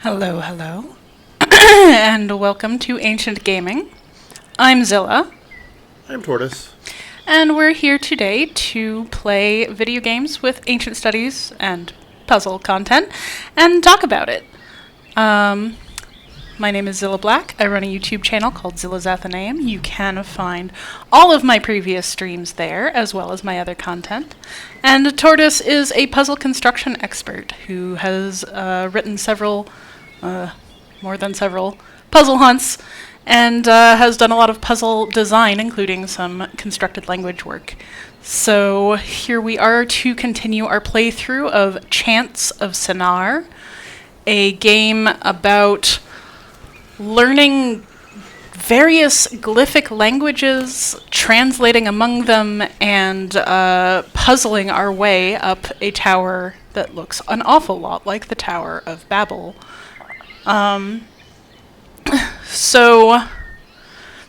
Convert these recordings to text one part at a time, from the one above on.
Hello, hello, and welcome to Ancient Gaming. I'm Zilla, I'm Tortoise. and we're here today to play video games with ancient studies and puzzle content, and talk about it. My name is Zilla Black. I run a YouTube channel called Zilla's Athenaeum. You can find all of my previous streams there, as well as my other content. And Tortoise is a puzzle construction expert who has written more than several puzzle hunts, and has done a lot of puzzle design, including some constructed language work. So here we are to continue our playthrough of Chants of Sennaar, a game about learning various glyphic languages, translating among them, and puzzling our way up a tower that looks an awful lot like the Tower of Babel. So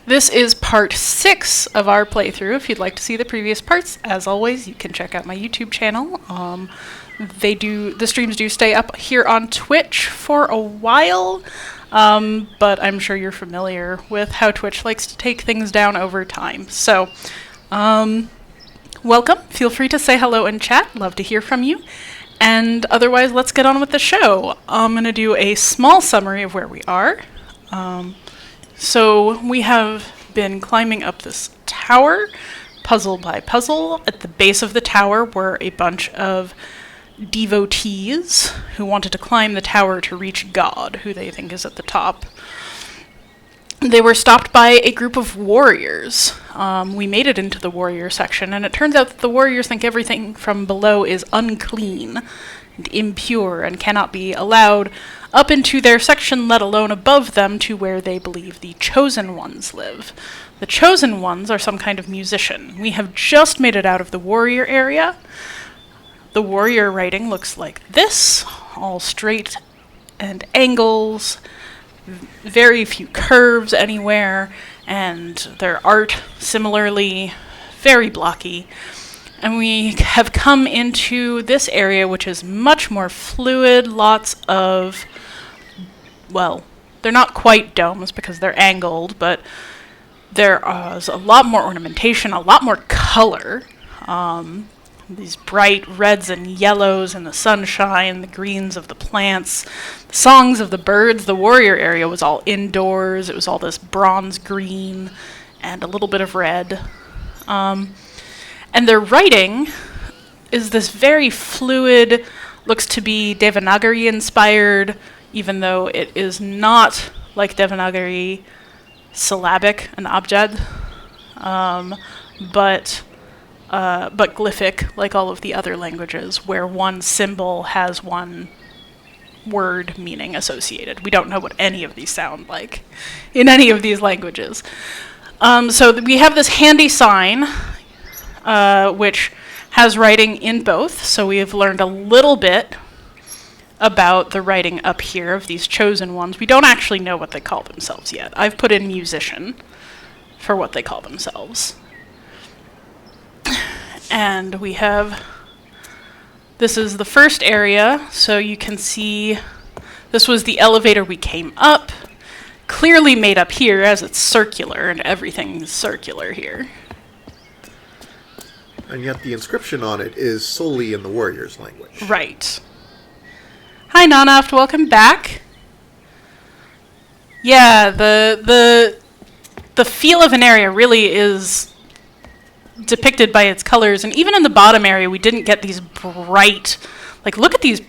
this is part 6 of our playthrough. If you'd like to see the previous parts, as always, you can check out my YouTube channel. The streams do stay up here on Twitch for a while, but I'm sure you're familiar with how Twitch likes to take things down over time. So, welcome. Feel free to say hello in chat. Love to hear from you. And otherwise, let's get on with the show. I'm going to do a small summary of where we are. So we have been climbing up this tower, puzzle by puzzle. At the base of the tower were a bunch of devotees who wanted to climb the tower to reach God, who they think is at the top. They were stopped by a group of warriors. We made it into the warrior section, and it turns out that the warriors think everything from below is unclean and impure and cannot be allowed up into their section, let alone above them to where they believe the chosen ones live. The chosen ones are some kind of musician. We have just made it out of the warrior area. The warrior writing looks like this, all straight and angles, very few curves anywhere, and their art similarly very blocky. And we have come into this area, which is much more fluid, lots of, well, they're not quite domes because they're angled, but there is a lot more ornamentation, a lot more color. These bright reds and yellows in the sunshine, the greens of the plants, the songs of the birds. The warrior area was all indoors. It was all this bronze green and a little bit of red. And their writing is this very fluid, looks to be Devanagari inspired, even though it is not like Devanagari syllabic and abjad, but glyphic, like all of the other languages, where one symbol has one word meaning associated. We don't know what any of these sound like in any of these languages. We have this handy sign, which has writing in both, so we have learned a little bit about the writing up here of these chosen ones. We don't actually know what they call themselves yet. I've put in musician for what they call themselves. And we have, this is the first area, so you can see this was the elevator we came up, clearly made up here as it's circular, and everything's circular here. And yet the inscription on it is solely in the warrior's language. Right. Hi Nanaft, welcome back. Yeah, the feel of an area really is depicted by its colors, and even in the bottom area we didn't get these bright, like look at these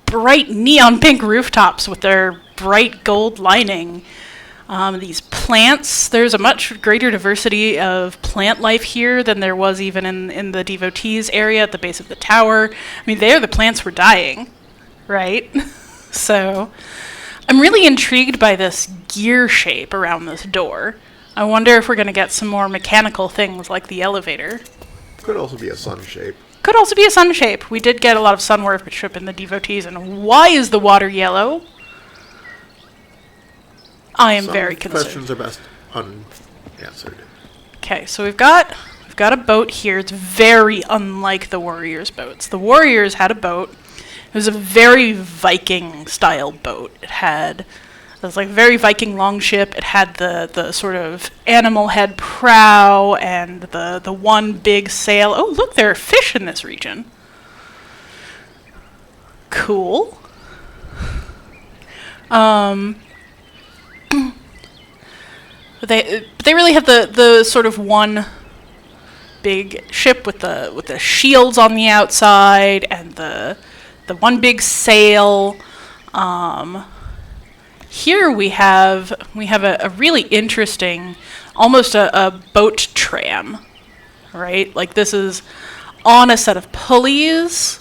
bright neon pink rooftops with their bright gold lining. These plants, there's a much greater diversity of plant life here than there was even in the devotees area at the base of the tower. I mean, there the plants were dying, right? So I'm really intrigued by this gear shape around this door. I wonder if we're going to get some more mechanical things like the elevator. Could also be a sun shape. Could also be a sun shape. We did get a lot of sun worship in the devotees. And why is the water yellow? I am very concerned. Questions are best unanswered. Okay, so we've got a boat here. It's very unlike the warriors' boats. The warriors had a boat It was a very Viking-style boat. It was like a very Viking longship. It had the sort of animal head prow and the one big sail. Oh, look, there are fish in this region. Cool. But they really have the sort of one big ship with the shields on the outside and the one big sail. Here we have a really interesting, almost a boat tram, right? Like this is on a set of pulleys.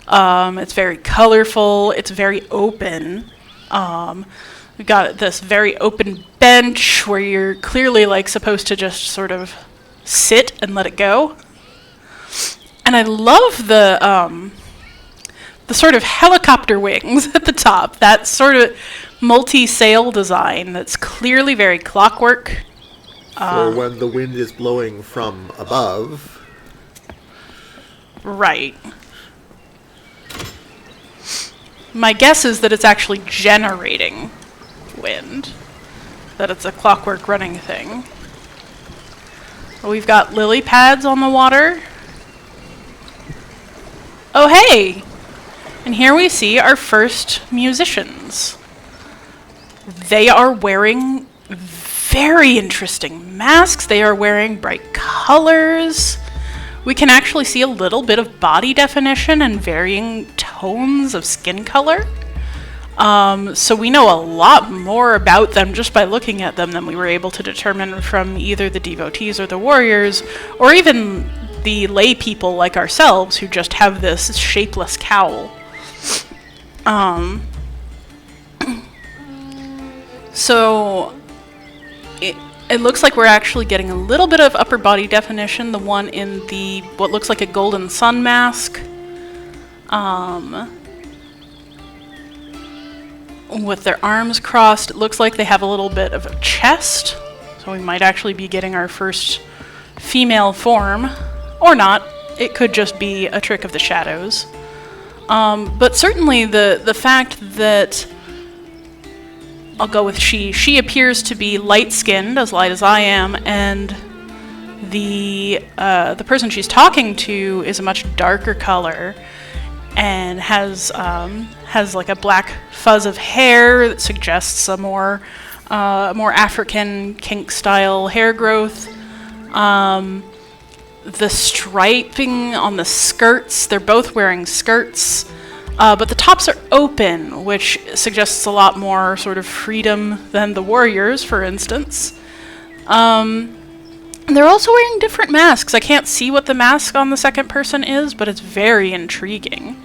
It's very colorful. It's very open. We've got this very open bench where you're clearly like supposed to just sort of sit and let it go. And I love the sort of helicopter wings at the top. That sort of multi-sail design that's clearly very clockwork. For when the wind is blowing from above. Right. My guess is that it's actually generating wind. That it's a clockwork running thing. We've got lily pads on the water. Oh, hey! And here we see our first musicians. They are wearing very interesting masks. They are wearing bright colors. We can actually see a little bit of body definition and varying tones of skin color. So we know a lot more about them just by looking at them than we were able to determine from either the devotees or the warriors, or even the lay people like ourselves who just have this shapeless cowl. So it looks like we're actually getting a little bit of upper body definition. The one in the what looks like a golden sun mask. With their arms crossed, it looks like they have a little bit of a chest. So we might actually be getting our first female form. Or not. It could just be a trick of the shadows. But certainly the fact that I'll go with she. She appears to be light-skinned, as light as I am, and the person she's talking to is a much darker color and has like a black fuzz of hair that suggests a more African kink-style hair growth. The striping on the skirts, they're both wearing skirts. But the tops are open, which suggests a lot more sort of freedom than the warriors, for instance. They're also wearing different masks. I can't see what the mask on the second person is, but it's very intriguing.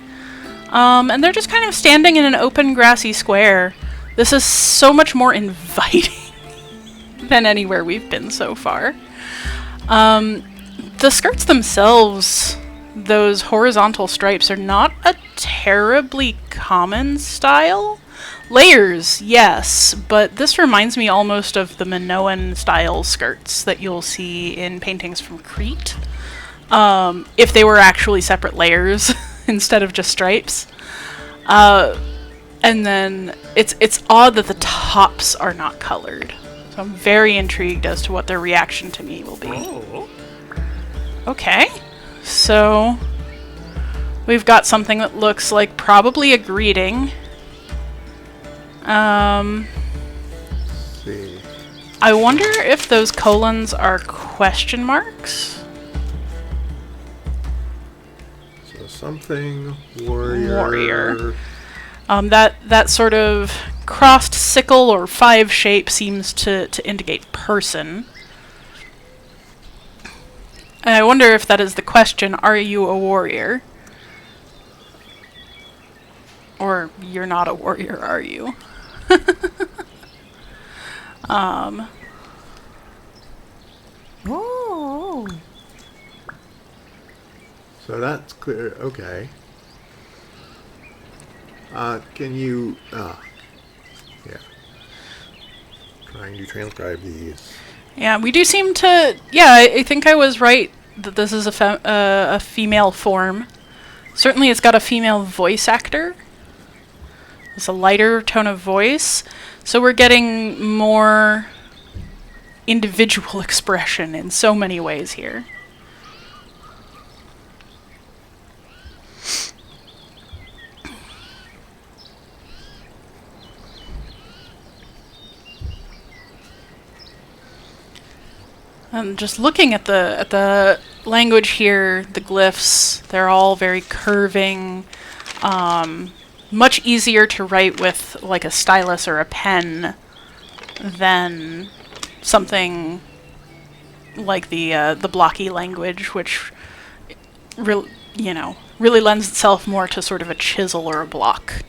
And they're just kind of standing in an open grassy square. This is so much more inviting than anywhere we've been so far. The skirts themselves, those horizontal stripes, are not a terribly common style. Layers, yes, but this reminds me almost of the Minoan style skirts that you'll see in paintings from Crete. If they were actually separate layers instead of just stripes. And then it's odd that the tops are not colored. So I'm very intrigued as to what their reaction to me will be. Oh. Okay, so we've got something that looks like probably a greeting. See. I wonder if those colons are question marks? So something warrior. That sort of crossed sickle or 5 shape seems to indicate person. And I wonder if that is the question, are you a warrior? Or you're not a warrior, are you? Oh. So that's clear. Okay. Can you... yeah. Trying to transcribe these. Yeah, we do seem to... Yeah, I think I was right that this is a female form. Certainly it's got a female voice actor. It's a lighter tone of voice. So we're getting more individual expression in so many ways here. And just looking at the language here, the glyphs, they're all very curving. Much easier to write with like a stylus or a pen than something like the blocky language, which really lends itself more to sort of a chisel or a block.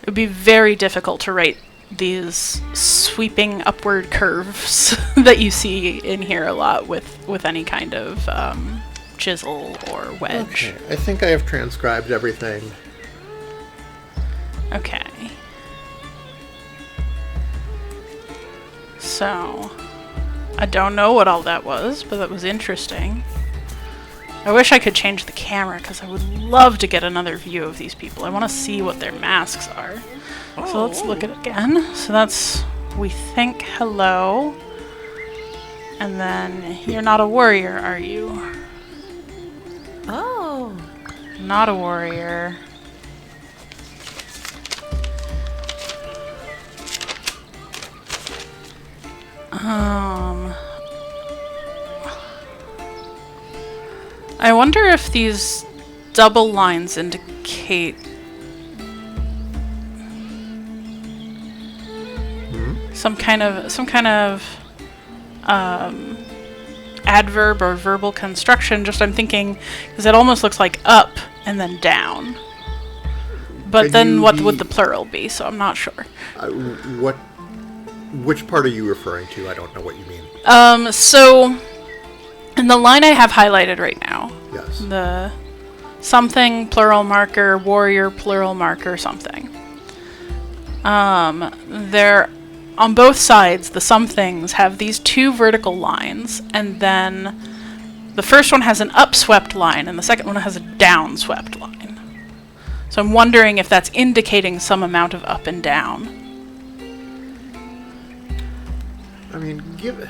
It would be very difficult to write these sweeping upward curves that you see in here a lot with any kind of chisel or wedge. Okay, I think I have transcribed everything. Okay. So, I don't know what all that was, but that was interesting. I wish I could change the camera, because I would love to get another view of these people. I want to see what their masks are. So let's look at it again. So that's, we think hello. And then, you're not a warrior, are you? Oh. Not a warrior. I wonder if these double lines indicate some kind of adverb or verbal construction. Just I'm thinking, because it almost looks like up and then down. But then what would the plural be? So I'm not sure. Which part are you referring to? I don't know what you mean. So in the line I have highlighted right now, Yes. the something plural marker, warrior plural marker, something. There, on both sides, the somethings have these two vertical lines, and then the first one has an upswept line, and the second one has a downswept line. So I'm wondering if that's indicating some amount of up and down. I mean, given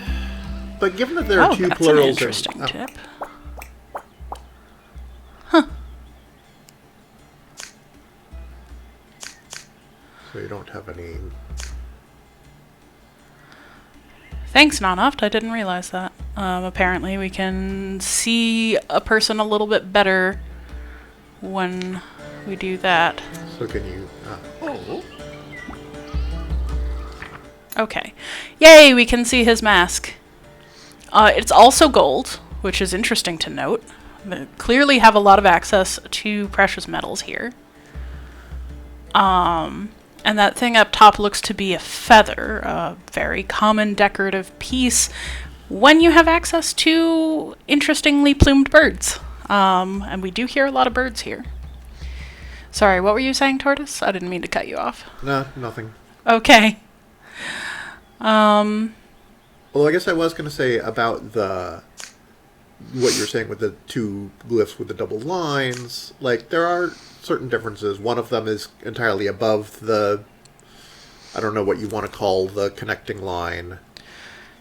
that there are two that's plurals, an interesting tip. So you don't have any. Thanks, Nonoft. I didn't realize that. Apparently, we can see a person a little bit better when we do that. So can you? Okay. Yay, we can see his mask. It's also gold, which is interesting to note. They clearly have a lot of access to precious metals here. And that thing up top looks to be a feather, a very common decorative piece when you have access to interestingly plumed birds. And we do hear a lot of birds here. Sorry, what were you saying, Tortoise? I didn't mean to cut you off. No, nothing. Okay. Well, I guess I was going to say about what you're saying with the two glyphs with the double lines. Like, there are certain differences. One of them is entirely above the, I don't know what you want to call the connecting line.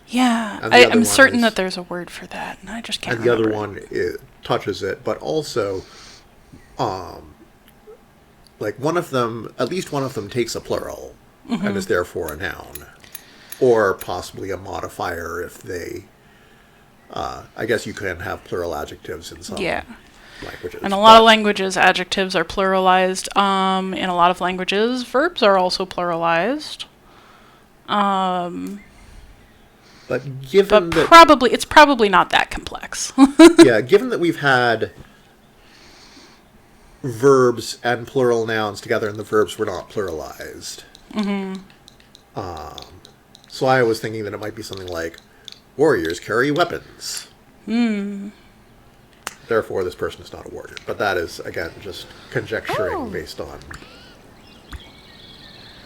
Yeah, And the other I'm one certain is- that there's a word for that, and I just can't And the remember. other one touches it, but also, like at least one of them takes a plural and is therefore a noun. Or possibly a modifier if they, I guess you can have plural adjectives in some languages. In a lot of languages, adjectives are pluralized. In a lot of languages, verbs are also pluralized. But given that, It's probably not that complex. yeah, given that we've had verbs and plural nouns together, and the verbs were not pluralized. So I was thinking that it might be something like, warriors carry weapons. Therefore, this person is not a warrior. But that is, again, just conjecturing based on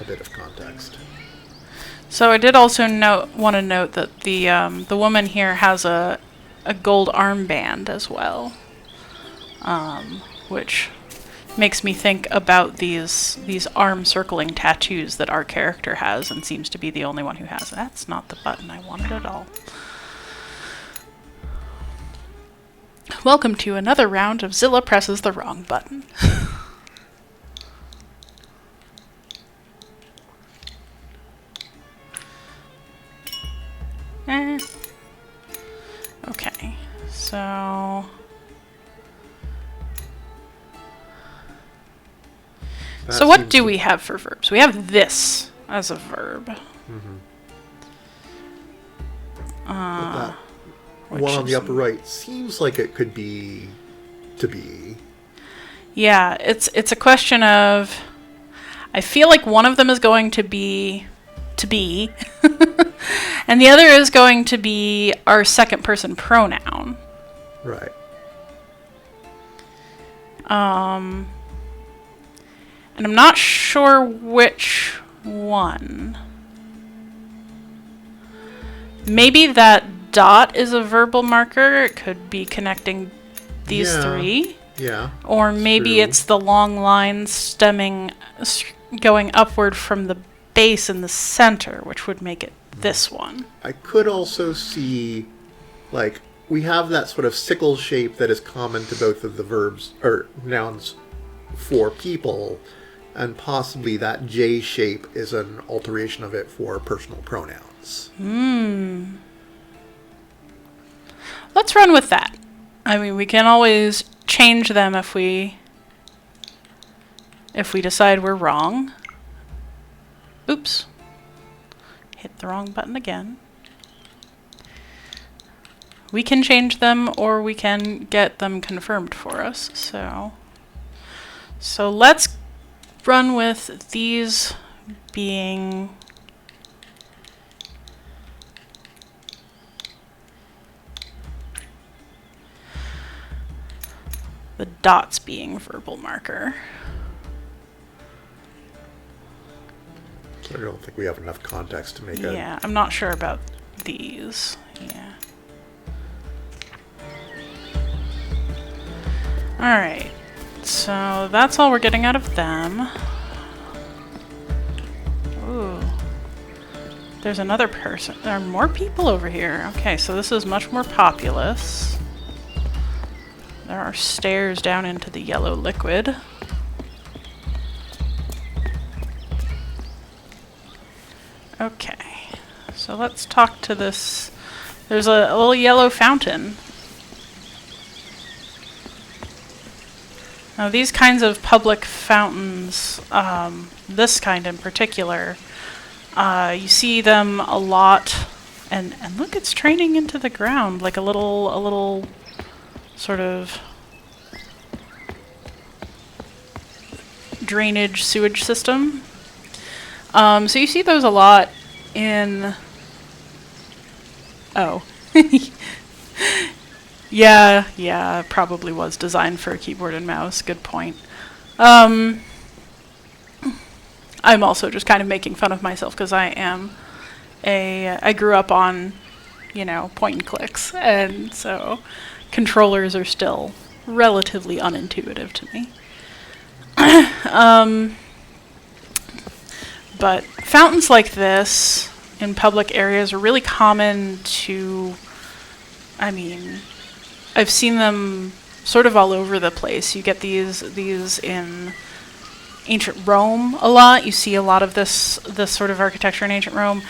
a bit of context. So I did also want to note that the woman here has a gold armband as well, which makes me think about these arm circling tattoos that our character has and seems to be the only one who has. That's not the button I wanted at all. Welcome to another round of Zilla presses the wrong button. Okay, so what do we have for verbs? We have this as a verb. That one on the upper right seems like it could be to be. Yeah, it's a question of, I feel like one of them is going to be and the other is going to be our second person pronoun. Right. And I'm not sure which one. Maybe that dot is a verbal marker. It could be connecting these three. Yeah. Or maybe it's the long line going upward from the base in the center, which would make it this one. I could also see, like, we have that sort of sickle shape that is common to both of the verbs, or nouns, for people, and possibly that J shape is an alteration of it for personal pronouns. Let's run with that. I mean, we can always change them if we decide we're wrong. Oops. Hit the wrong button again. We can change them or we can get them confirmed for us. So let's run with these being the dots being verbal marker. I don't think we have enough context to make it. Yeah, I'm not sure about these. Yeah. Alright. So that's all we're getting out of them. Ooh. There's another person. There are more people over here. Okay, so this is much more populous. There are stairs down into the yellow liquid. Okay, so let's talk to this. There's a little yellow fountain. Now these kinds of public fountains, this kind in particular, you see them a lot, and look, it's draining into the ground like a little sort of drainage sewage system. So you see those a lot in... Oh. Yeah, probably was designed for a keyboard and mouse. Good point. I'm also just kind of making fun of myself because I grew up on, point and clicks, and so controllers are still relatively unintuitive to me. But fountains like this in public areas are really common to, I've seen them sort of all over the place. You get these in ancient Rome a lot. You see a lot of this sort of architecture in ancient Rome,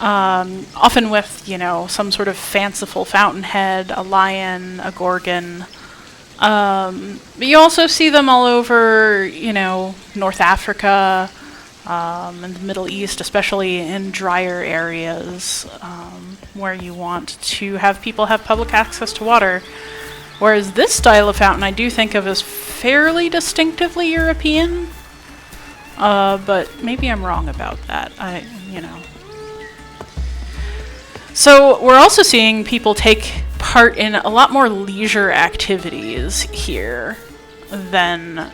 often with, some sort of fanciful fountainhead, a lion, a gorgon. But you also see them all over, North Africa, in the Middle East, especially in drier areas, where you want to have people have public access to water. Whereas this style of fountain I do think of as fairly distinctively European, but maybe I'm wrong about that. So we're also seeing people take part in a lot more leisure activities here than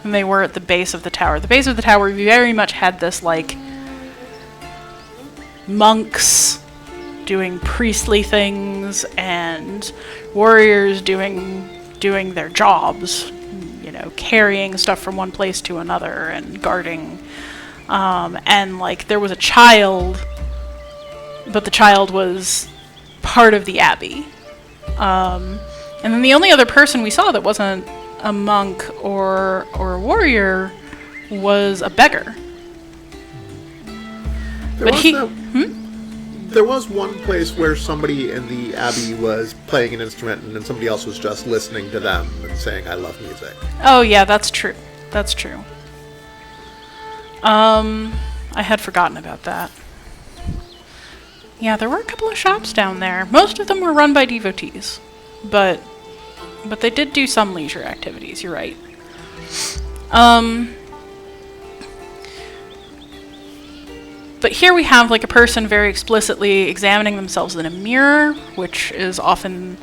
than they were at the base of the tower. The base of the tower very much had this, like, monks doing priestly things and warriors doing their jobs, you know, carrying stuff from one place to another and guarding. And, like, there was a child, but the child was part of the abbey. And then the only other person we saw that wasn't a monk or a warrior was a beggar. There was one place where somebody in the abbey was playing an instrument and then somebody else was just listening to them and saying, "I love music." Oh yeah, that's true. That's true. I had forgotten about that. Yeah, there were a couple of shops down there. Most of them were run by devotees, but they did do some leisure activities, you're right. But here we have, like, a person very explicitly examining themselves in a mirror, which is often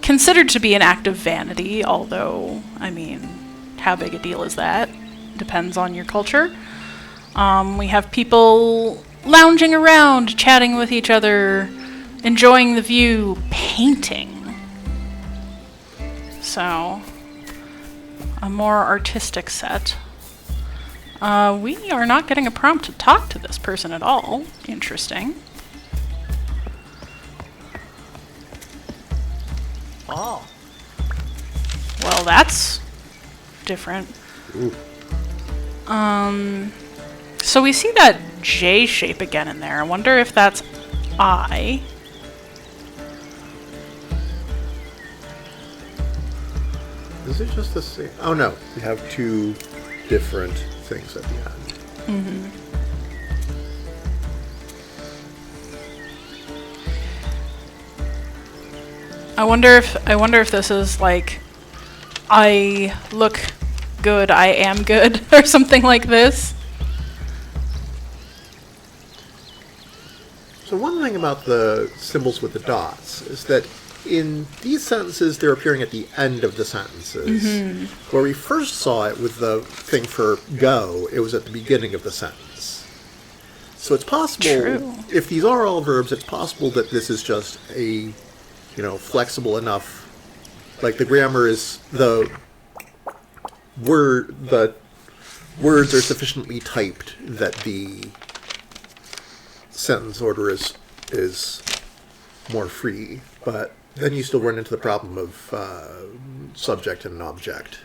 considered to be an act of vanity, although, I mean, how big a deal is that? Depends on your culture. We have people lounging around, chatting with each other, enjoying the view, painting. So, a more artistic set. We are not getting a prompt to talk to this person at all. Interesting. Oh. Well, that's different. Ooh. So we see that J shape again in there. I wonder if that's I. Is it just the same? Oh no, we have two different things at the end. Mm-hmm. I wonder if this is like, I look good, I am good, or something like this. So one thing about the symbols with the dots is that in these sentences, they're appearing at the end of the sentences. Mm-hmm. Where we first saw it with the thing for go, it was at the beginning of the sentence. So it's possible, True. If these are all verbs, it's possible that this is just a, flexible enough, like the grammar is the words are sufficiently typed that the sentence order is more free, but then you still run into the problem of subject and object.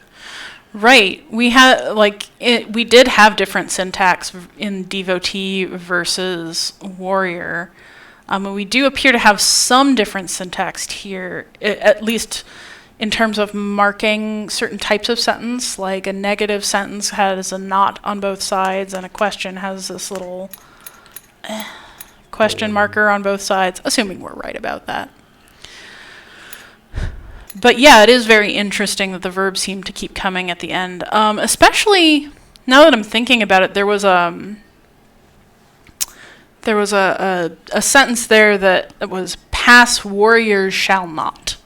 Right. We did have different syntax in devotee versus warrior. And we do appear to have some different syntax here, at least in terms of marking certain types of sentence. Like a negative sentence has a not on both sides, and a question has this little question marker on both sides, assuming we're right about that. But yeah, it is very interesting that the verbs seem to keep coming at the end. Especially now that I'm thinking about it, there was a sentence there that was "pass warriors shall not."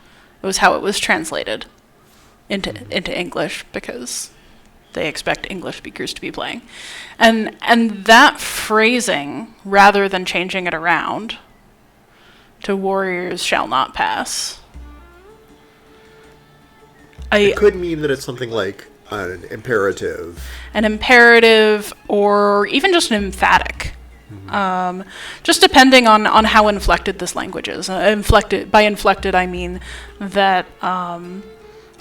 It was how it was translated into English, because they expect English speakers to be playing. And that phrasing, rather than changing it around to "warriors shall not pass," It could mean that it's something like an imperative. An imperative, or even just an emphatic. Mm-hmm. Just depending on how inflected this language is. By inflected, I mean that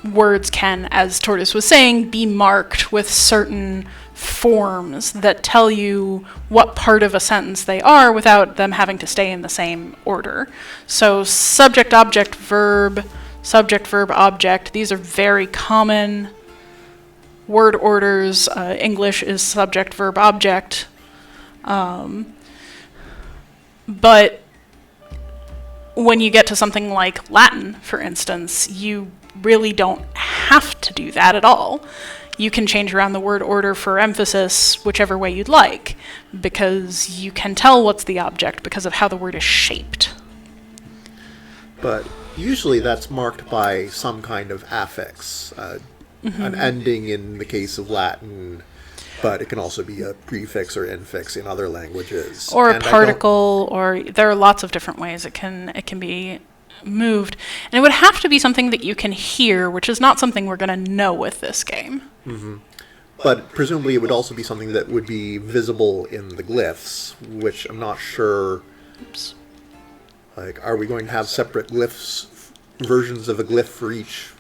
words can, as Tortoise was saying, be marked with certain forms that tell you what part of a sentence they are without them having to stay in the same order. So subject, object, verb, subject, verb, object, these are very common word orders. English is subject, verb, object. But when you get to something like Latin, for instance, you really don't have to do that at all. You can change around the word order for emphasis whichever way you'd like, because you can tell what's the object because of how the word is shaped. But usually that's marked by some kind of affix. an ending in the case of Latin, but it can also be a prefix or infix in other languages. Or a And particle, or there are lots of different ways it can be moved. And it would have to be something that you can hear, which is not something we're going to know with this game. But presumably it would also be something that would be visible in the glyphs, which I'm not sure. Oops. Like, are we going to have separate glyphs, versions of a glyph for each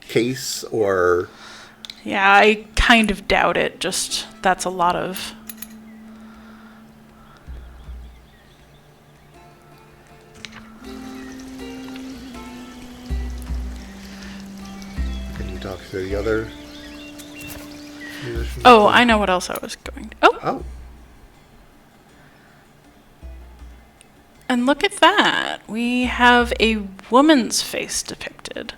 case, or... Yeah, I kind of doubt it. Just, that's a lot of... Can you talk to the other musicians? Oh, I know what else I was going to... Oh. And look at that. We have a woman's face depicted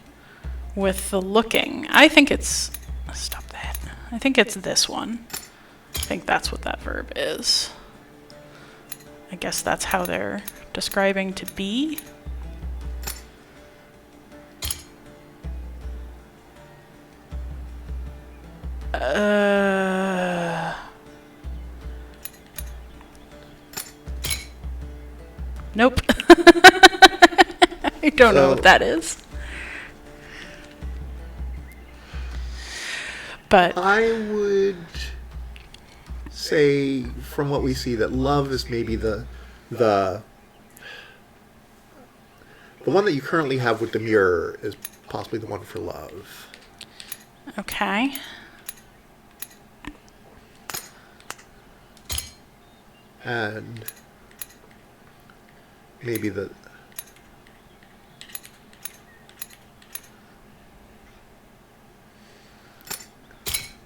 with the looking. I think it's... Stop that. I think it's this one. I think that's what that verb is. I guess that's how they're describing to be. Nope. I don't know what that is. But I would say, from what we see, that love is maybe the one that you currently have with the mirror is possibly the one for love. okay. And maybe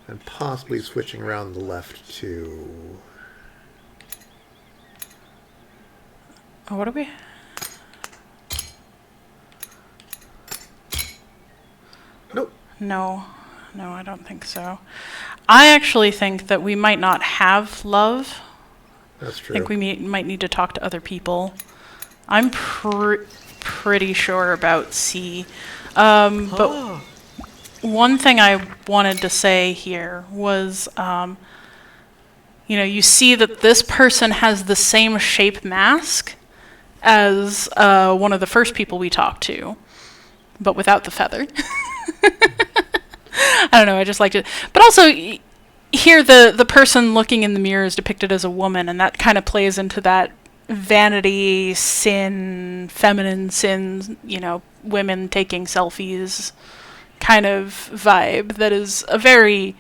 and possibly switching around the left to... Oh, what are we? Nope. No, I don't think so. I actually think that we might not have love. That's true. I think we might need to talk to other people. I'm pretty sure about C. But one thing I wanted to say here was, you see that this person has the same shape mask as one of the first people we talked to, but without the feather. I don't know, I just liked it. But also, here the person looking in the mirror is depicted as a woman, and that kind of plays into that vanity, sin, feminine sins, women taking selfies kind of vibe that is a very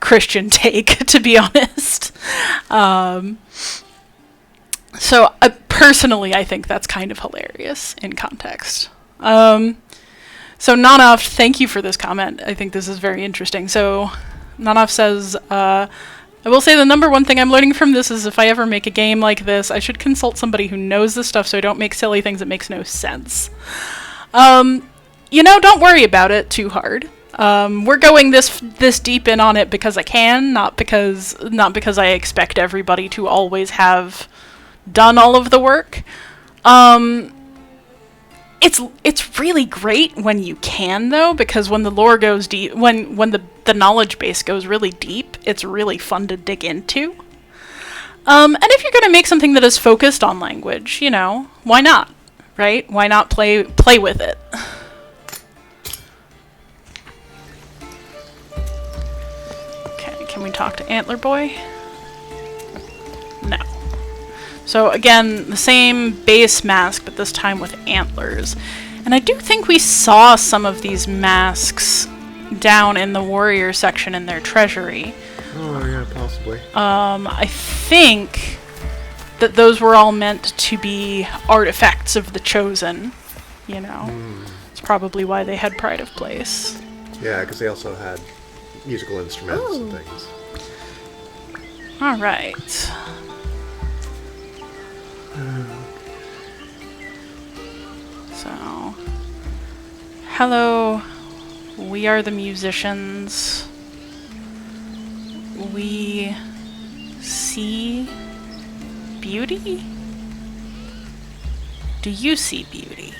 Christian take, to be honest. So personally, I think that's kind of hilarious in context. So Nanaf, thank you for this comment. I think this is very interesting. So Nanaf says, I will say the number one thing I'm learning from this is if I ever make a game like this, I should consult somebody who knows this stuff so I don't make silly things that makes no sense. Don't worry about it too hard. We're going this deep in on it because I can, not because I expect everybody to always have done all of the work. It's really great when you can, though, because when the lore goes deep, when the knowledge base goes really deep, it's really fun to dig into. And if you're going to make something that is focused on language, why not, right? Why not play with it? Okay, can we talk to Antler Boy? No. So again, the same base mask, but this time with antlers. And I do think we saw some of these masks down in the warrior section in their treasury. Oh, yeah, possibly. I think that those were all meant to be artifacts of the Chosen, It's probably why they had Pride of Place. Yeah, because they also had musical instruments and things. All right. So, hello, we are the musicians. We see beauty? Do you see beauty?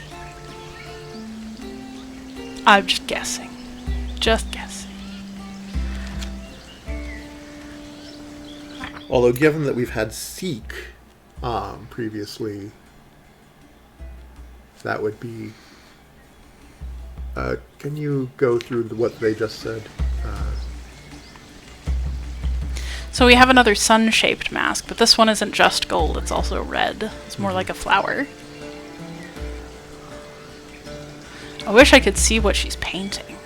I'm just guessing. just guessing. Although, given that we've had seek previously, that would be... can you go through what they just said? So we have another sun-shaped mask, but this one isn't just gold, it's also red. It's more like a flower. I wish I could see what she's painting.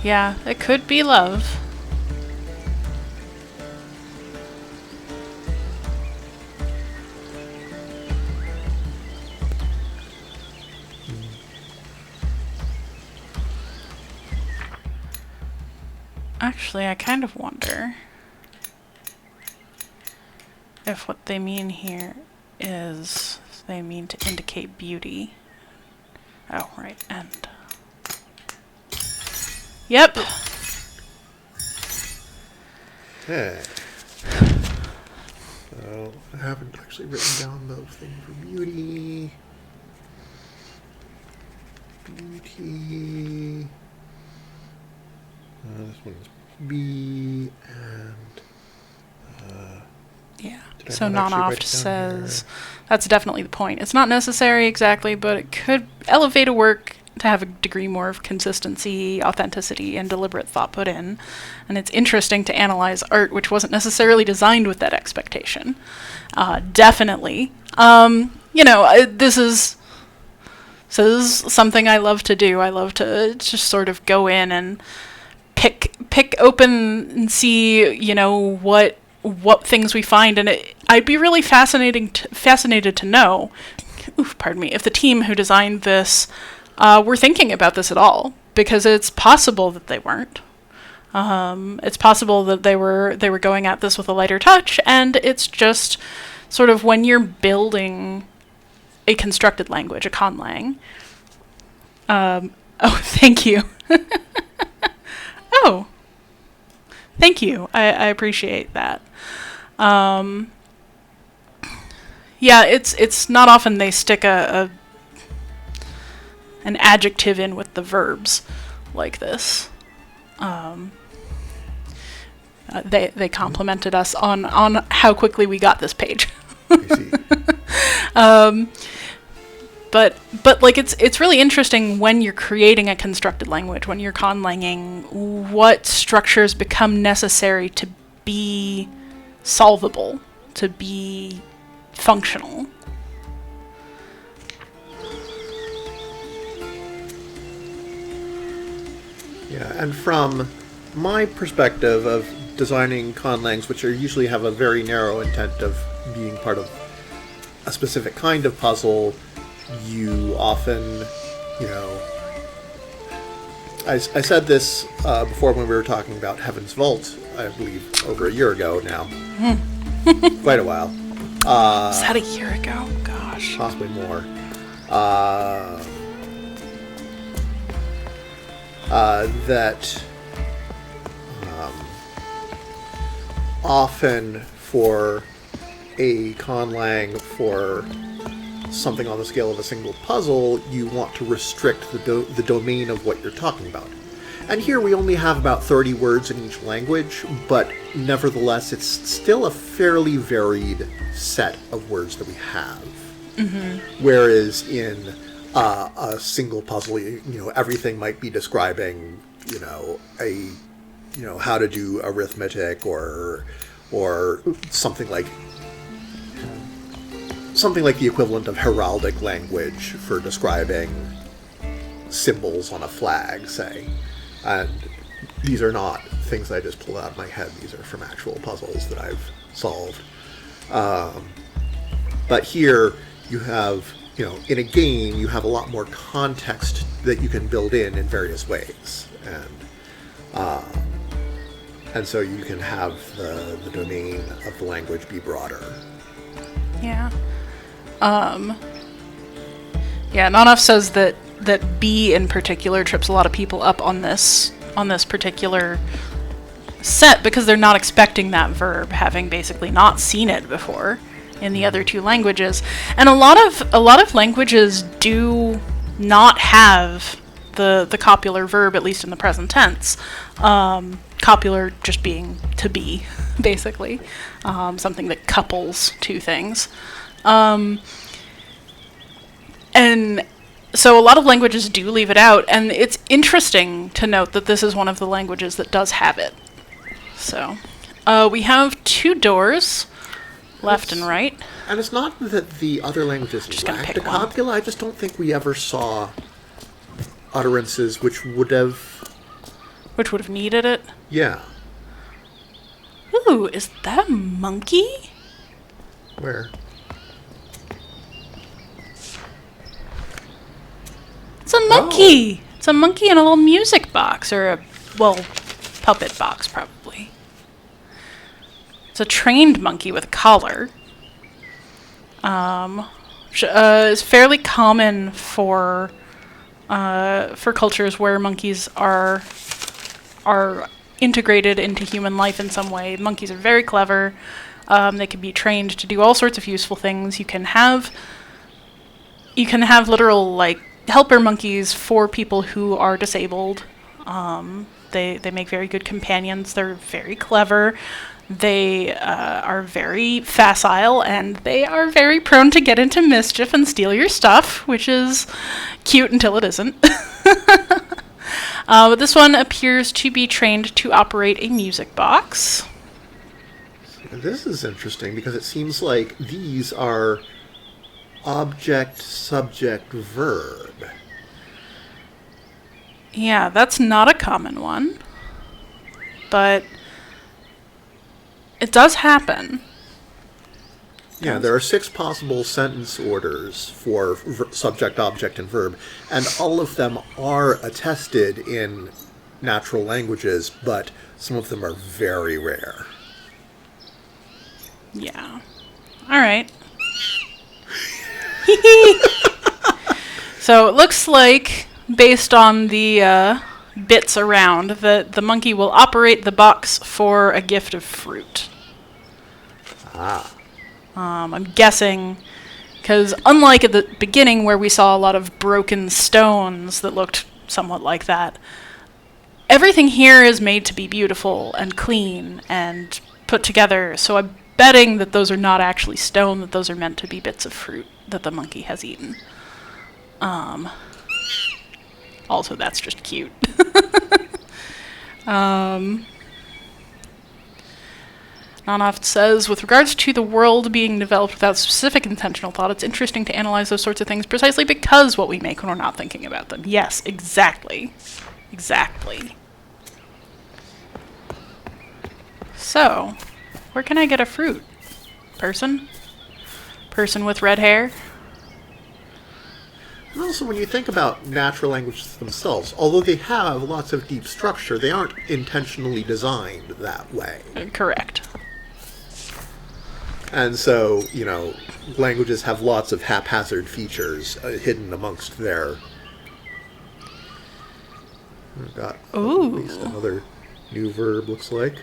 Yeah, it could be love. Actually, I kind of wonder if what they mean here is they mean to indicate beauty. Oh, right, and... Yep. Okay. So, I haven't actually written down the thing for beauty. Beauty. This one's B, and... yeah. So non-oft says... That's definitely the point. It's not necessary exactly, but it could elevate a work to have a degree more of consistency, authenticity, and deliberate thought put in. And it's interesting to analyze art which wasn't necessarily designed with that expectation. Definitely. This is something I love to do. I love to just sort of go in and pick open and see, what things we find. And I'd be really fascinated to know, if the team who designed this were thinking about this at all, because it's possible that they weren't. It's possible that they were going at this with a lighter touch, and it's just sort of when you're building a constructed language, a conlang. Thank you. Oh, thank you. I appreciate that. Yeah, it's not often they stick an adjective in with the verbs like this. They complimented us on how quickly we got this page. I see. But like it's really interesting when you're creating a constructed language, when you're conlanging, what structures become necessary to be solvable, to be functional. Yeah, and from my perspective of designing conlangs, which usually have a very narrow intent of being part of a specific kind of puzzle, you often, I said this before when we were talking about Heaven's Vault, I believe, over a year ago now. Quite a while. Was that a year ago? Gosh. Possibly more. That often for a conlang for something on the scale of a single puzzle, you want to restrict the domain of what you're talking about. And here we only have about 30 words in each language, but nevertheless it's still a fairly varied set of words that we have. Mm-hmm. Whereas in a single puzzle, everything might be describing, how to do arithmetic or something like the equivalent of heraldic language for describing symbols on a flag, say. And these are not things I just pulled out of my head. These are from actual puzzles that I've solved. But here you have, in a game, you have a lot more context that you can build in various ways. And so you can have the domain of the language be broader. Yeah. Nanoff says that B in particular trips a lot of people up on this particular set because they're not expecting that verb, having basically not seen it before. in the other two languages. And a lot of languages do not have the copular verb, at least in the present tense. Copular just being to be, basically. Something that couples two things. And so a lot of languages do leave it out, and it's interesting to note that this is one of the languages that does have it. So, we have two doors, left and right. And it's not that the other languages lacked a copula, I just don't think we ever saw utterances which would have needed it? Yeah. Ooh, is that a monkey? Where? It's a monkey! Oh. It's a monkey in a little music box, or puppet box, probably. It's a trained monkey with a collar. Is fairly common for cultures where monkeys are integrated into human life in some way. Monkeys are very clever. They can be trained to do all sorts of useful things. You can have literal, like, helper monkeys for people who are disabled. They make very good companions. They're very clever. They are very facile, and they are very prone to get into mischief and steal your stuff, which is cute until it isn't. But this one appears to be trained to operate a music box. This is interesting because it seems like these are object, subject, verb. Yeah, that's not a common one, but it does happen. Yeah, there are 6 possible sentence orders for subject, object, and verb, and all of them are attested in natural languages, but some of them are very rare. Yeah. All right. So it looks like, based on the bits around, that the monkey will operate the box for a gift of fruit. Ah. I'm guessing, because unlike at the beginning where we saw a lot of broken stones that looked somewhat like that, everything here is made to be beautiful and clean and put together, so I'm betting that those are not actually stone, that those are meant to be bits of fruit that the monkey has eaten. Also, that's just cute. Nanoft says, with regards to the world being developed without specific intentional thought, it's interesting to analyze those sorts of things precisely because what we make when we're not thinking about them. Yes, exactly. Exactly. So, where can I get a fruit? Person? Person with red hair? And also, when you think about natural languages themselves, although they have lots of deep structure, they aren't intentionally designed that way. Correct. And so, languages have lots of haphazard features hidden amongst their... We've got at least another new verb, looks like.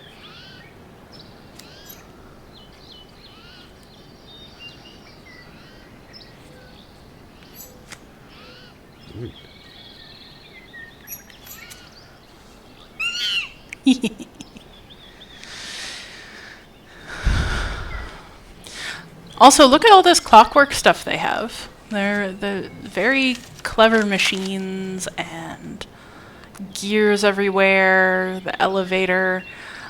Also, look at all this clockwork stuff they have. They're the very clever machines and gears everywhere, the elevator.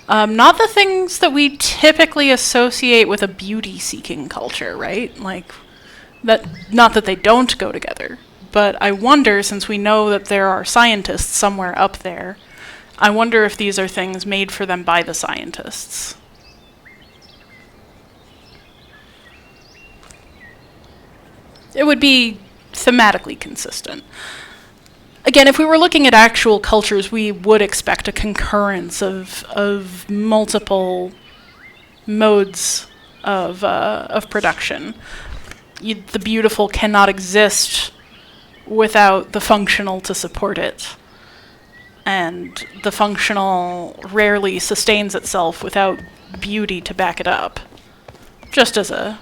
Not the things that we typically associate with a beauty-seeking culture, right? Like, that. Not that they don't go together, but I wonder, since we know that there are scientists somewhere up there, I wonder if these are things made for them by the scientists. It would be thematically consistent. Again, if we were looking at actual cultures, we would expect a concurrence of multiple modes of production. The beautiful cannot exist without the functional to support it. And the functional rarely sustains itself without beauty to back it up. Just as a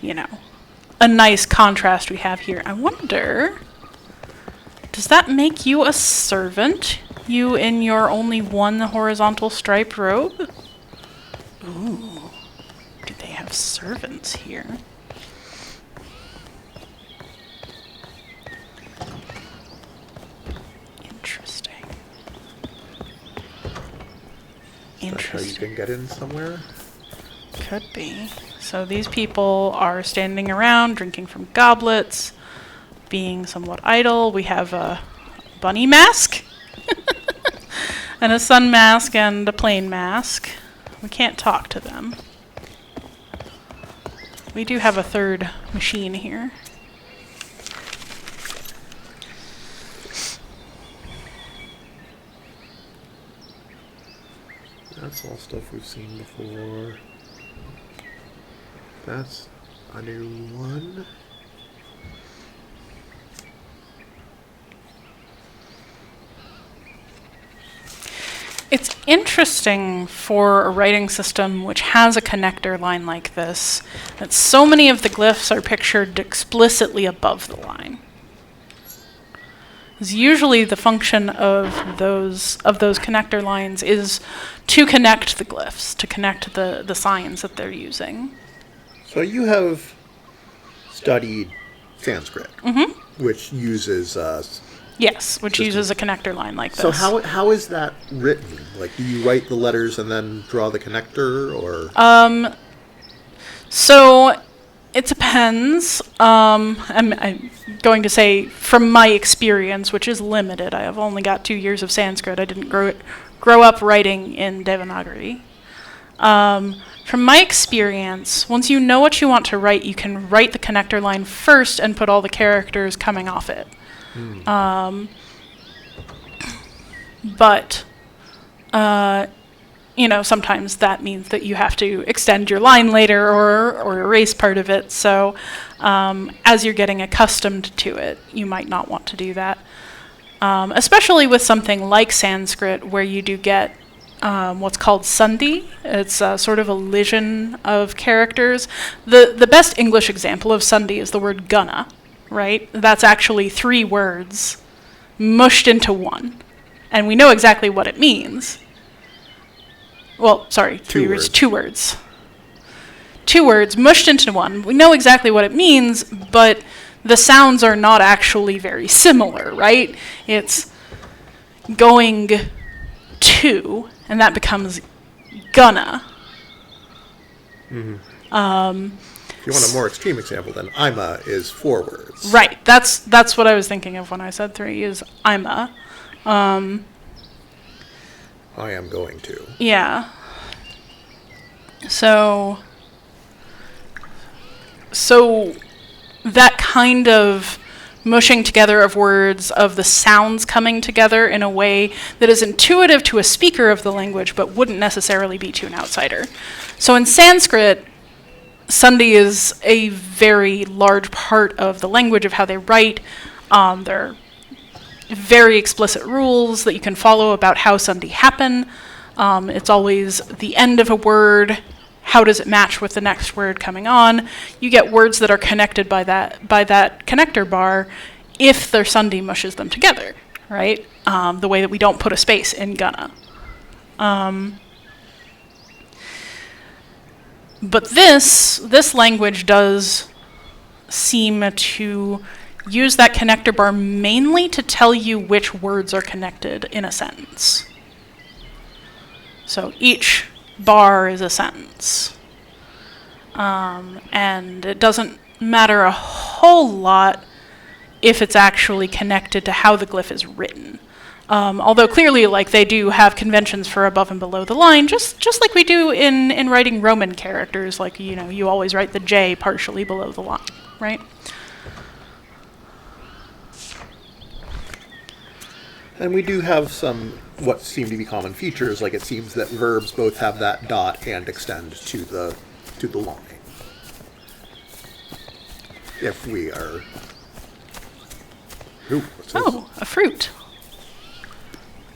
a nice contrast we have here. I wonder, does that make you a servant? You in your only one horizontal striped robe? Ooh, do they have servants here? Interesting. That's how you can get in somewhere? Could be. So these people are standing around, drinking from goblets, being somewhat idle. We have a bunny mask, and a sun mask, and a plain mask. We can't talk to them. We do have a third machine here. That's all stuff we've seen before. That's a new one. It's interesting for a writing system which has a connector line like this, that so many of the glyphs are pictured explicitly above the line. Because usually the function of those connector lines is to connect the glyphs, to connect the signs that they're using. So you have studied Sanskrit, which uses yes, which uses a connector line like this. So how is that written? Like, do you write the letters and then draw the connector, or? So it depends. I'm going to say from my experience, which is limited. I have only got 2 years of Sanskrit. I didn't grow up writing in Devanagari. From my experience, once you know what you want to write, you can write the connector line first and put all the characters coming off it. But sometimes that means that you have to extend your line later or erase part of it. So as you're getting accustomed to it, you might not want to do that. Especially with something like Sanskrit, where you do get what's called sandhi. It's sort of a elision of characters. The best English example of sandhi is the word gonna, right? That's actually 3 words mushed into one. And we know exactly what it means. Well, sorry, 3 words, 2 words. 2 words mushed into one. We know exactly what it means, but the sounds are not actually very similar, right? It's going to, and that becomes gonna. If you want a more extreme example, then Ima is 4 words. Right. That's what I was thinking of when I said 3 is Ima. I am going to. Yeah. So that kind of mushing together of words, of the sounds coming together in a way that is intuitive to a speaker of the language but wouldn't necessarily be to an outsider. So in Sanskrit, sandhi is a very large part of the language of how they write. There are very explicit rules that you can follow about how sandhi happen. It's always the end of a word. How does it match with the next word coming on? You get words that are connected by that connector bar if their sandhi mushes them together, right? The way that we don't put a space in gonna. But this language does seem to use that connector bar mainly to tell you which words are connected in a sentence. So each bar is a sentence. And it doesn't matter a whole lot if it's actually connected to how the glyph is written. Although clearly, they do have conventions for above and below the line, just like we do in writing Roman characters. You always write the J partially below the line, right? And we do have some what seem to be common features, like it seems that verbs both have that dot and extend to the line. If we are... Ooh, what's this? Oh, a fruit.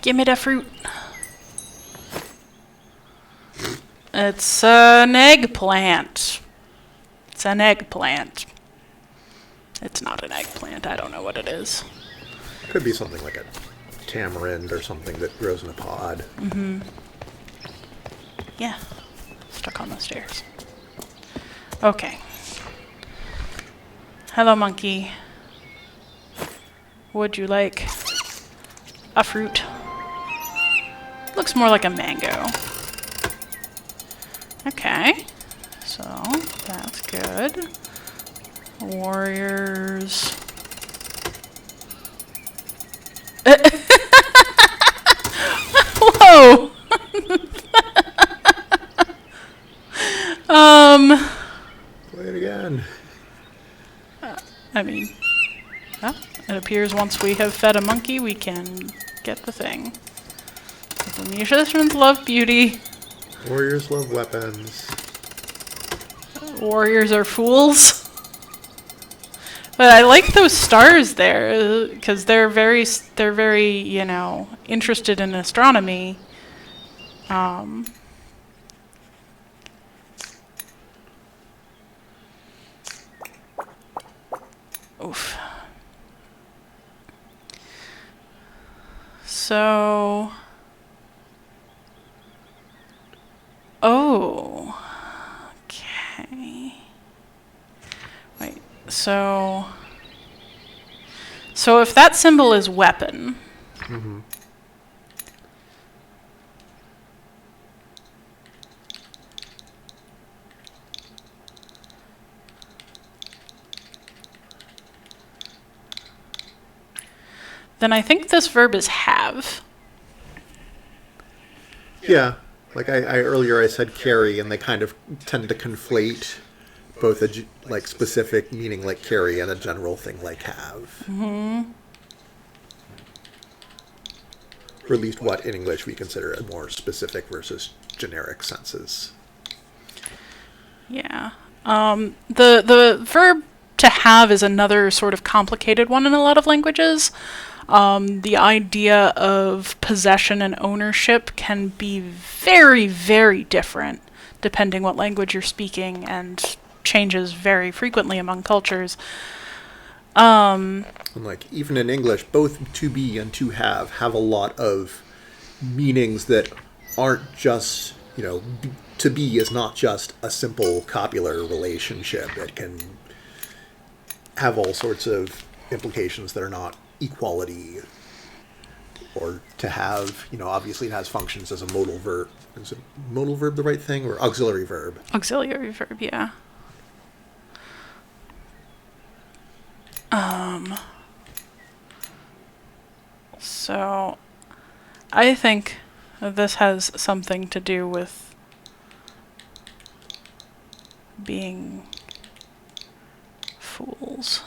Give me the fruit. It's an eggplant. It's an eggplant. It's not an eggplant. I don't know what it is. Could be something like a tamarind or something that grows in a pod. Mm-hmm. Yeah. Stuck on the stairs. Okay. Hello, monkey. Would you like a fruit? Looks more like a mango. Okay. So, that's good. Warriors. Whoa! Play it again. I mean, well, it appears once we have fed a monkey, we can get the thing. The musicians love beauty. Warriors love weapons. Warriors are fools. But I like those stars there, because they're very, you know, interested in astronomy. Oof. So... Oh. Okay. Wait, so if that symbol is weapon... Mm-hmm. then I think this verb is have. Yeah. Like I earlier I said carry, and they kind of tend to conflate both a specific meaning like carry and a general thing like have. Mm-hmm. Or at least what in English we consider a more specific generic senses. Yeah. The verb to have is another sort of complicated one in a lot of languages. The idea of possession and ownership can be very, very different depending what language you're speaking, and changes very frequently among cultures. And like even in English, both to be and to have a lot of meanings that aren't just, you know, to be is not just a simple copular relationship. It can have all sorts of implications that are not equality. Or to have, you know, obviously it has functions as a modal verb. Is a modal verb the right thing, or auxiliary verb? Auxiliary verb, yeah. So I think this has something to do with being fools.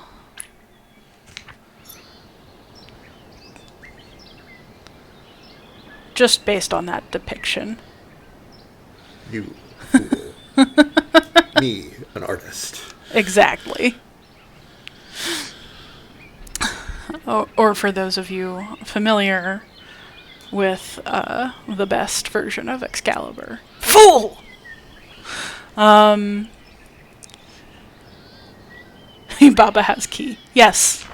Just based on that depiction. You fool. Me, an artist. Exactly. Or for those of you familiar with the best version of Excalibur. Fool! Baba has key. Yes.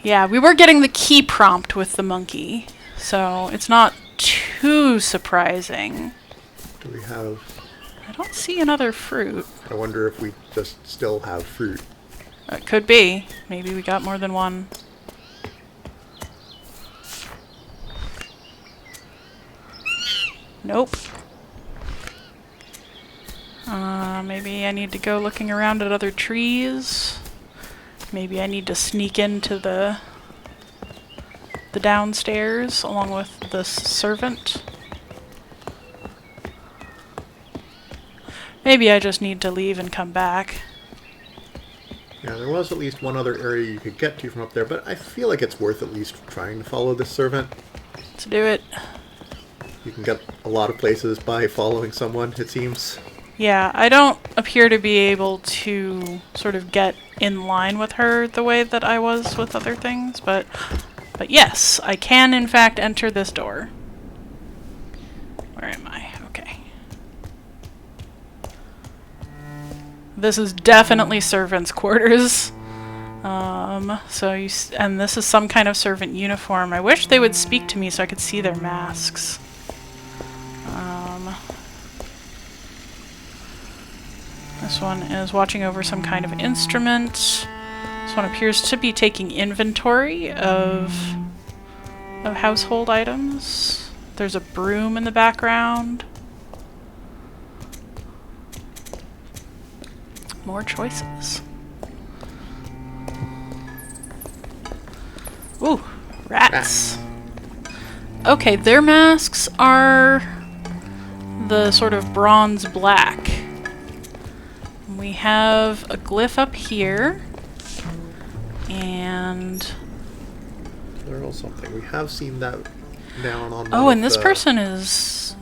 Yeah, we were getting the key prompt with the monkey, so it's not too surprising. Do we have... I don't see another fruit. I wonder if we just still have fruit. It could be. Maybe we got more than one. Nope. Maybe I need to go looking around at other trees. Maybe I need to sneak into the downstairs along with the servant. Maybe I just need to leave and come back. Yeah, there was at least one other area you could get to from up there, but I feel like it's worth at least trying to follow this servant. Let's do it. You can get a lot of places by following someone, it seems. Yeah, I don't appear to be able to sort of get in line with her the way that I was with other things, but yes, I can in fact enter this door. Where am I? Okay. This is definitely servants' quarters. And this is some kind of servant uniform. I wish they would speak to me so I could see their masks. This one is watching over some kind of instrument. This one appears to be taking inventory of household items. There's a broom in the background. More choices. Ooh, rats. Okay, their masks are the sort of bronze black. We have a glyph up here. And There's something. We have seen that down on. oh, and this person is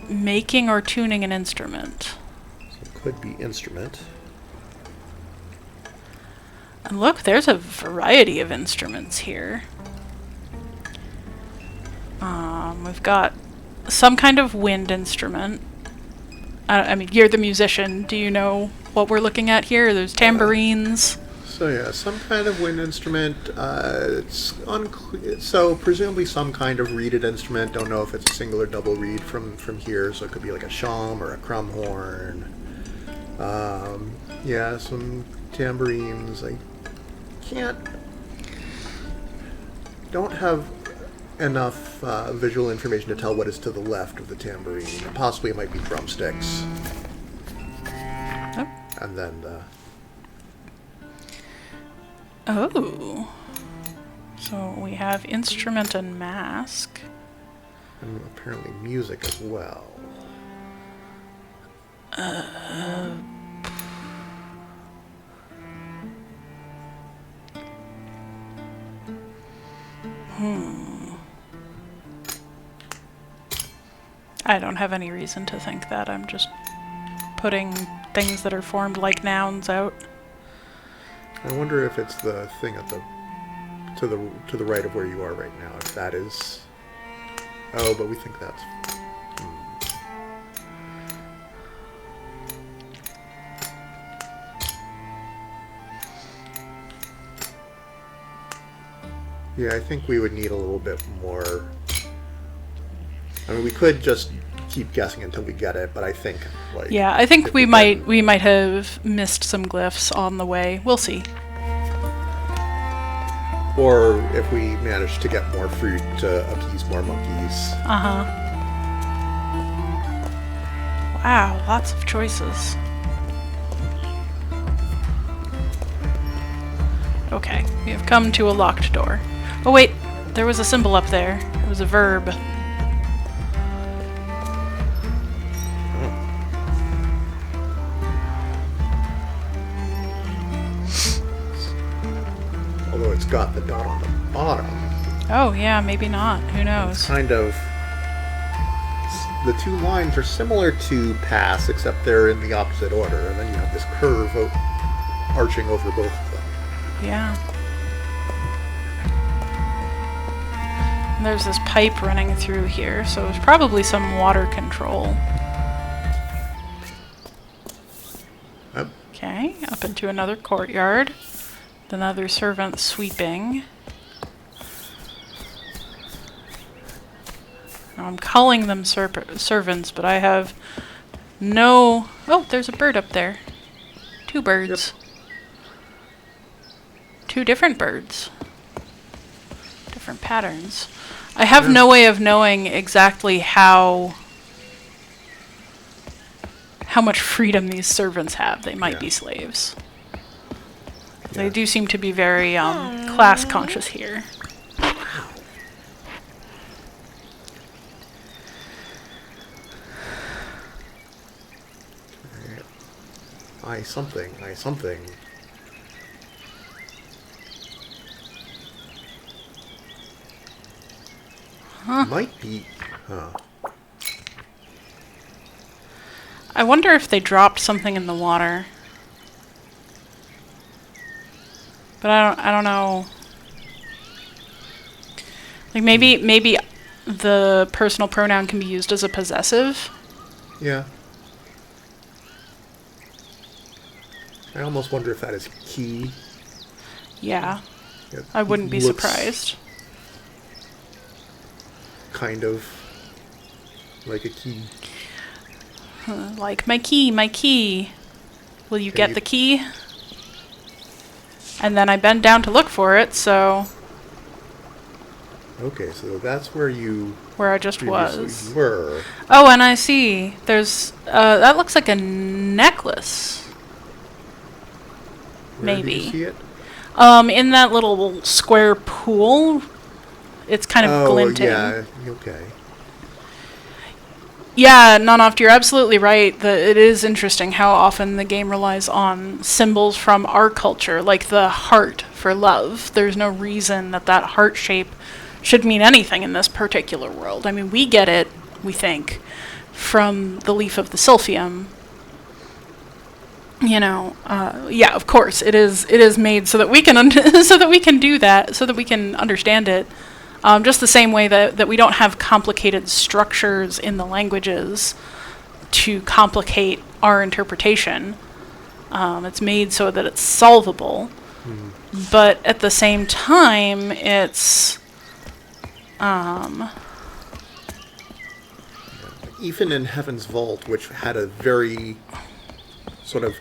making or tuning an instrument. So it could be instrument. And look, there's a variety of instruments here. We've got some kind of wind instrument. I mean, you're the musician. Do you know what we're looking at here? There's tambourines. So yeah, some kind of wind instrument. It's unclear. So presumably some kind of reeded instrument. Don't know if it's a single or double reed from here. So it could be like a shawm or a crumhorn. Yeah, some tambourines. I don't have enough visual information to tell what is to the left of the tambourine. Possibly it might be drumsticks. Oh. And then Oh. So we have instrument and mask. and apparently music as well. I don't have any reason to think that. I'm just putting things that are formed like nouns out. I wonder if it's the thing at the to the right of where you are right now. If that is, oh, but we think that's. Yeah, I think we would need a little bit more. I mean, we could just keep guessing until we get it, but I think like Yeah, I think if we can- might have missed some glyphs on the way. We'll see. or if we manage to get more fruit to appease more monkeys. Uh-huh. Wow, lots of choices. Okay, we have come to a locked door. Oh wait, there was a symbol up there. It was a verb. Although it's got the dot on the bottom. Oh yeah, maybe not. Who knows? Kind of. The two lines are similar to pass, except they're in the opposite order, and then you have this curve arching over both of them. Yeah. And there's this pipe running through here, so it's probably some water control. Yep. Okay, up into another courtyard. Another servant sweeping. Now I'm calling them servants, but I have no... Oh, there's a bird up there. Two birds. Yep. Two different birds. Different patterns. I have no way of knowing exactly how much freedom these servants have. They might be slaves. They do seem to be very class conscious here. I something. Huh. Might be. Huh. I wonder if they dropped something in the water. But I don't know. Like maybe the personal pronoun can be used as a possessive. Yeah. I almost wonder if that is key. Yeah. It I wouldn't be looks surprised. kind of like a key. Like, my key. Will you Can get you- the key? And then I bend down to look for it, so Okay, so that's where you where I just previously was. were. Oh, and I see. There's, that looks like a necklace. Where do you Maybe. see it? In that little square pool, it's kind of glinting. Yeah, okay. Yeah, Nonoft, you're absolutely right. It is interesting how often the game relies on symbols from our culture, like the heart for love. There's no reason that heart shape should mean anything in this particular world. I mean, we get it, we think, from the leaf of the Silphium. You know, yeah, of course, it is made so that we can so that we can do that, so that we can understand it. Just the same way that we don't have complicated structures in the languages to complicate our interpretation. It's made so that it's solvable, but at the same time, it's Even in Heaven's Vault, which had a very sort of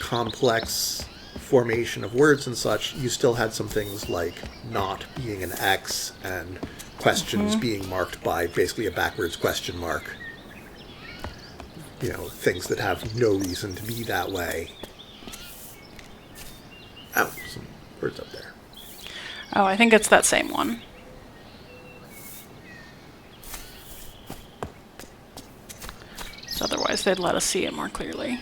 complex formation of words and such, you still had some things like not being an X and questions being marked by basically a backwards question mark. You know, things that have no reason to be that way. Oh, some words up there. oh, I think it's that same one. So otherwise, they'd let us see it more clearly.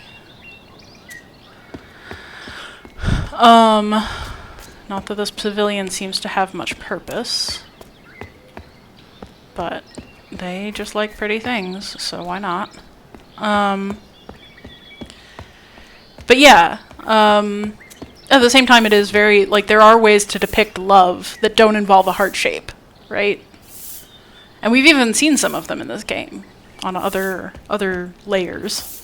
Not that this pavilion seems to have much purpose, but they just like pretty things, so why not? But yeah, at the same time, it is very, like, there are ways to depict love that don't involve a heart shape, right? And we've even seen some of them in this game on other layers.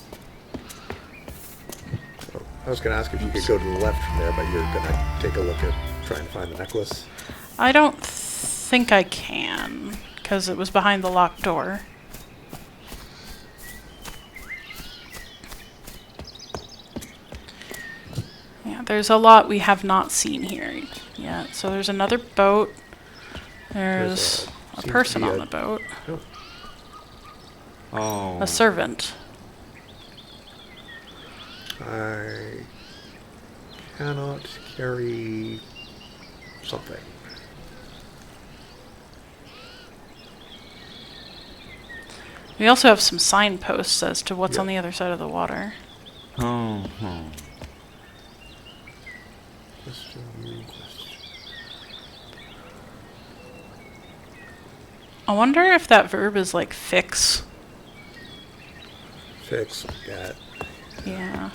I was going to ask if you could go to the left from there, but you're going to take a look at trying to find the necklace. I don't think I can, because it was behind the locked door. Yeah, there's a lot we have not seen here yet. So there's another boat. There's a seems person to be on a- the boat. Oh, Oh. A servant. I cannot carry something. We also have some signposts as to what's Yeah. on the other side of the water. Oh. Question. I wonder if that verb is like fix. Fix. Got. Yeah.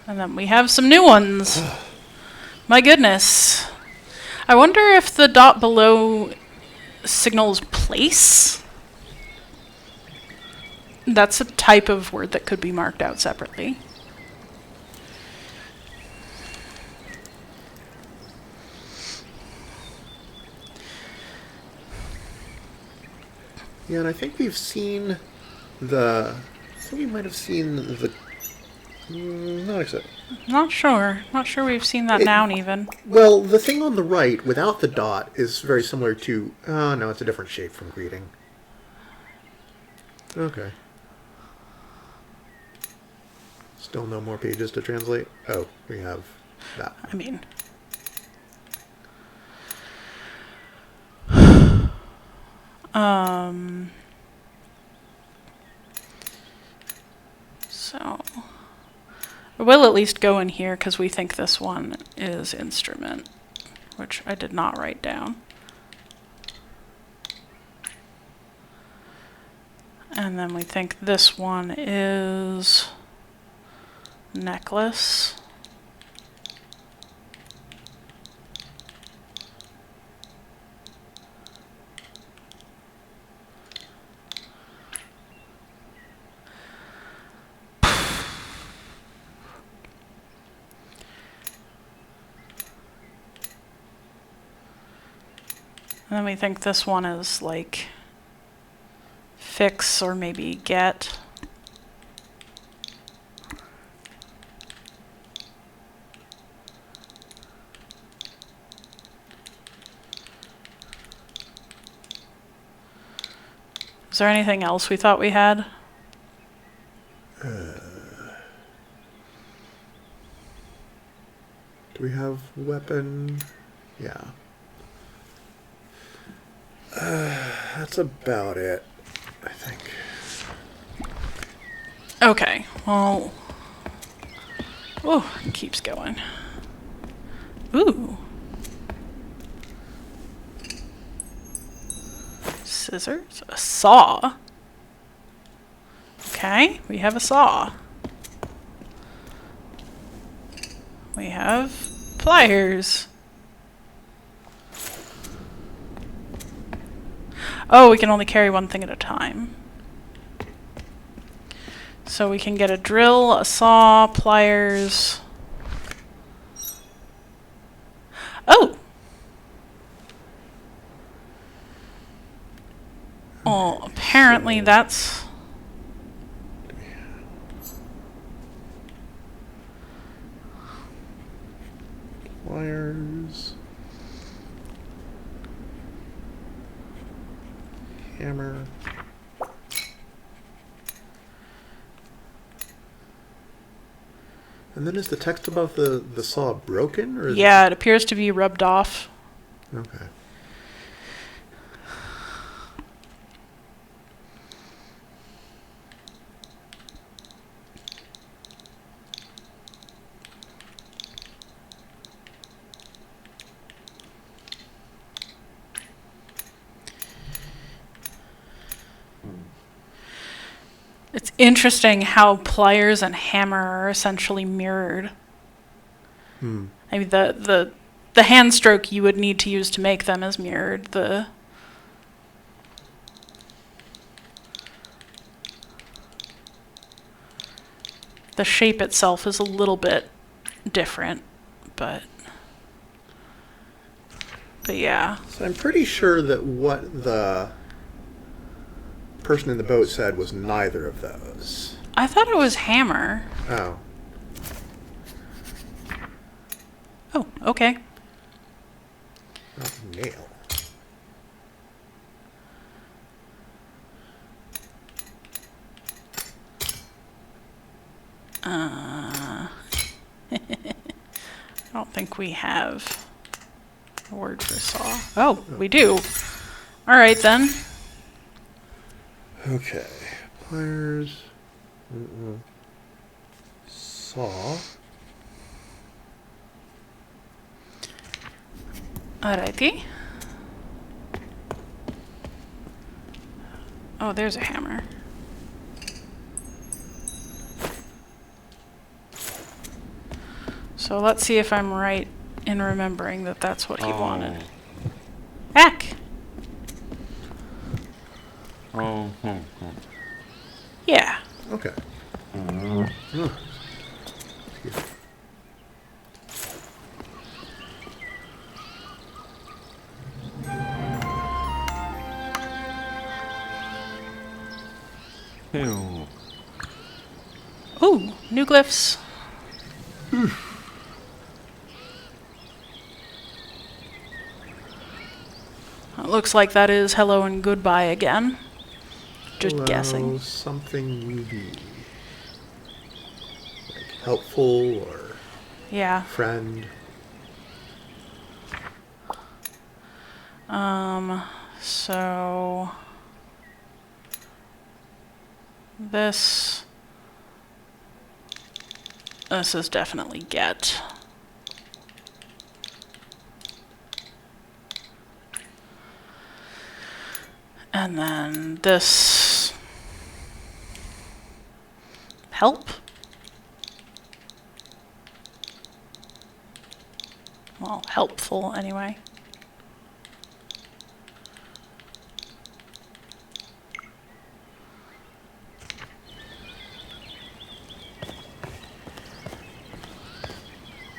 And then we have some new ones. My goodness. I wonder if the dot below signals place. That's a type of word that could be marked out separately. Yeah, and I think we've seen the. I think we might have seen the. Not exactly. Not sure. Not sure we've seen that It- noun even. Well, the thing on the right without the dot is very similar to. Oh, no, it's a different shape from greeting. Okay. Still no more pages to translate? Oh, we have that. I mean. So we'll at least go in here because we think this one is instrument, which I did not write down. And then we think this one is necklace. And then we think this one is like fix or maybe get. Is there anything else we thought we had? Do we have weapon? Yeah. That's about it, I think. Okay, well... Oh, it keeps going. Ooh. Scissors? A saw? Okay, we have a saw. We have pliers. Oh, we can only carry one thing at a time. So we can get a drill, a saw, pliers. Oh! Oh, apparently that's... Pliers. Hammer. And then is the text above the saw broken? Or is Yeah, it appears to be rubbed off. Okay. It's interesting how pliers and hammer are essentially mirrored. I mean, the hand stroke you would need to use to make them is mirrored. The shape itself is a little bit different, but yeah. So I'm pretty sure that what the person in the boat said was neither of those. I thought it was hammer. Oh. Oh, okay. Not nail. I don't think we have a word for saw. Oh, we do. All right, then. Okay. Pliers. Saw. Alrighty. Oh, there's a hammer. So let's see if I'm right in remembering that that's what he wanted. Heck! Yeah. Okay. Ooh, new glyphs. It looks like that is hello and goodbye again. Just Hello, guessing. Something movie. Like helpful or Yeah. friend. So this is definitely get. And then this help. Well, helpful anyway.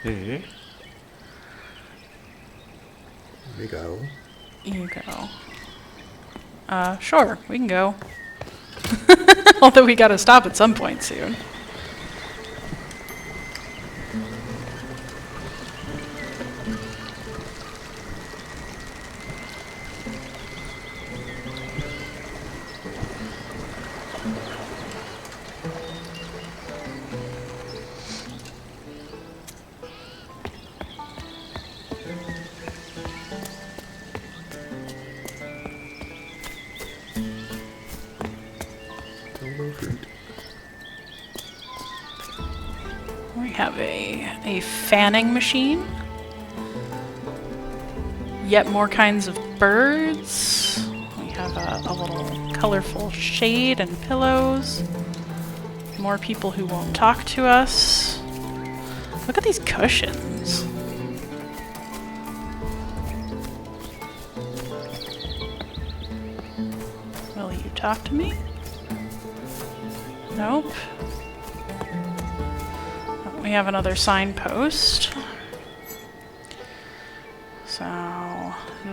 Here we go. You go. Sure, we can go. Although we gotta stop at some point soon. We have a fanning machine. Yet more kinds of birds. We have a little colorful shade and pillows. More people who won't talk to us. Look at these cushions. Will you talk to me? Nope. We have another signpost. So,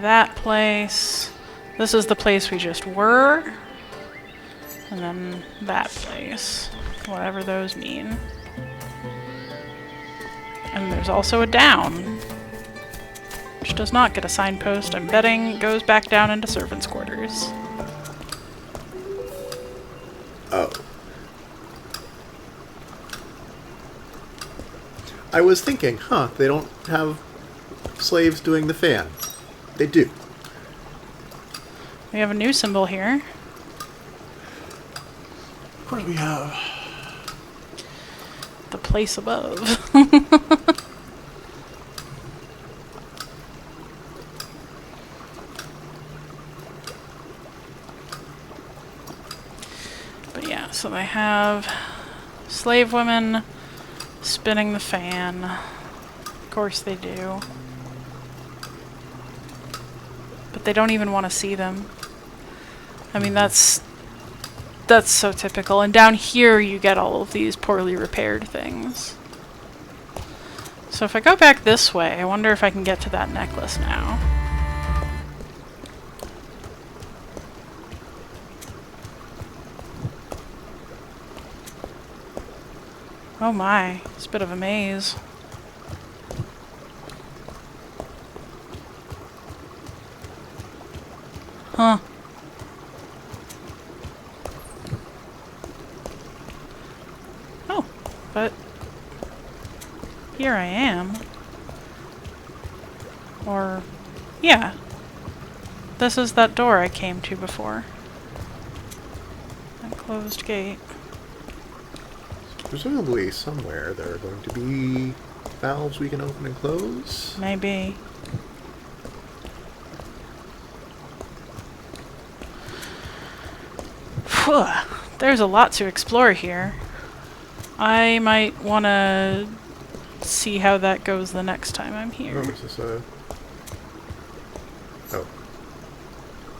that place. This is the place we just were. And then that place. Whatever those mean. And there's also a down. Which does not get a signpost. I'm betting goes back down into servants' quarters. Oh. I was thinking, they don't have slaves doing the fan. They do. We have a new symbol here. What do we have? The place above. But yeah, so they have slave women spinning the fan. Of course they do. But they don't even want to see them. I mean, that's so typical. And down here you get all of these poorly repaired things. So if I go back this way, I wonder if I can get to that necklace now. Oh my, it's a bit of a maze. Huh. Oh, but here I am. Or, yeah. This is that door I came to before. That closed gate. Presumably somewhere there are going to be valves we can open and close. Maybe. Phew, there's a lot to explore here. I might want to see how that goes the next time I'm here. Oh, is this a... Oh.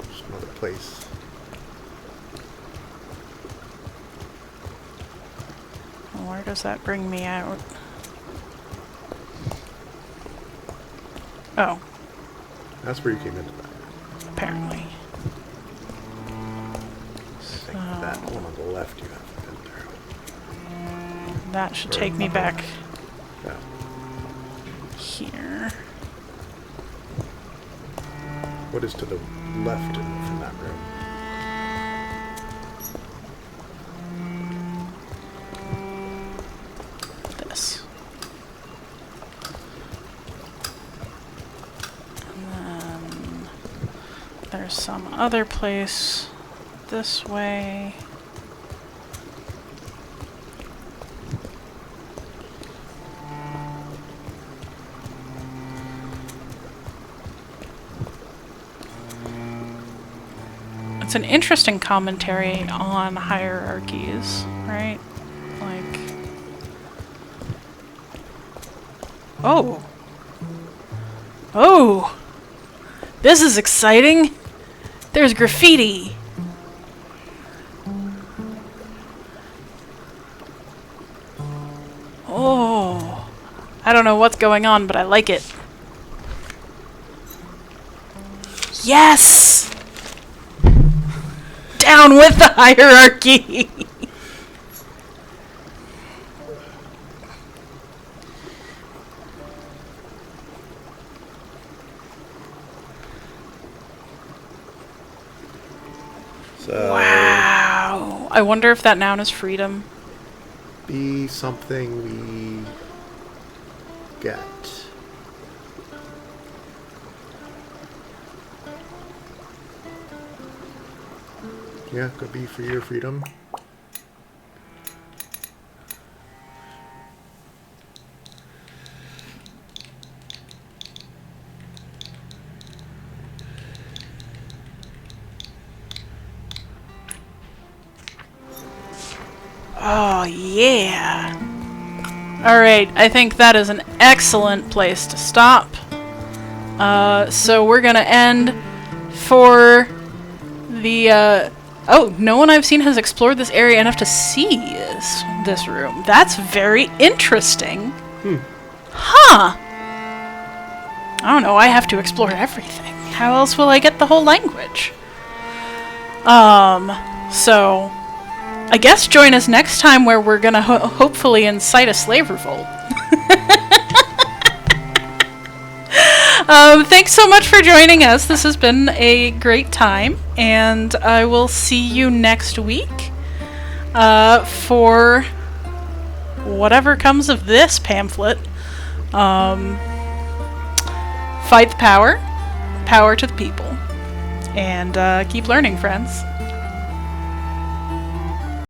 Just another place. Where does that bring me out? Oh, That's where you came into that. apparently. I think that one on the left you haven't been through. That should take me back Yeah. here. What is to the left from that room? This. And then there's some other place this way. It's an interesting commentary on hierarchies, right? Like, oh. Oh! This is exciting! There's graffiti! Oh. I don't know what's going on, but I like it. Yes! Down with the hierarchy! So Wow. I wonder if that noun is freedom. be something we get. Yeah, could be for your freedom. Oh, yeah. Alright, I think that is an excellent place to stop. So we're gonna end for the, oh, no one I've seen has explored this area enough to see this room. That's very interesting. Huh. I don't know, I have to explore everything. How else will I get the whole language? So I guess join us next time where we're gonna hopefully incite a slave revolt. Thanks so much for joining us. This has been a great time, and I will see you next week for whatever comes of this pamphlet. Fight the power, power to the people, and keep learning, friends.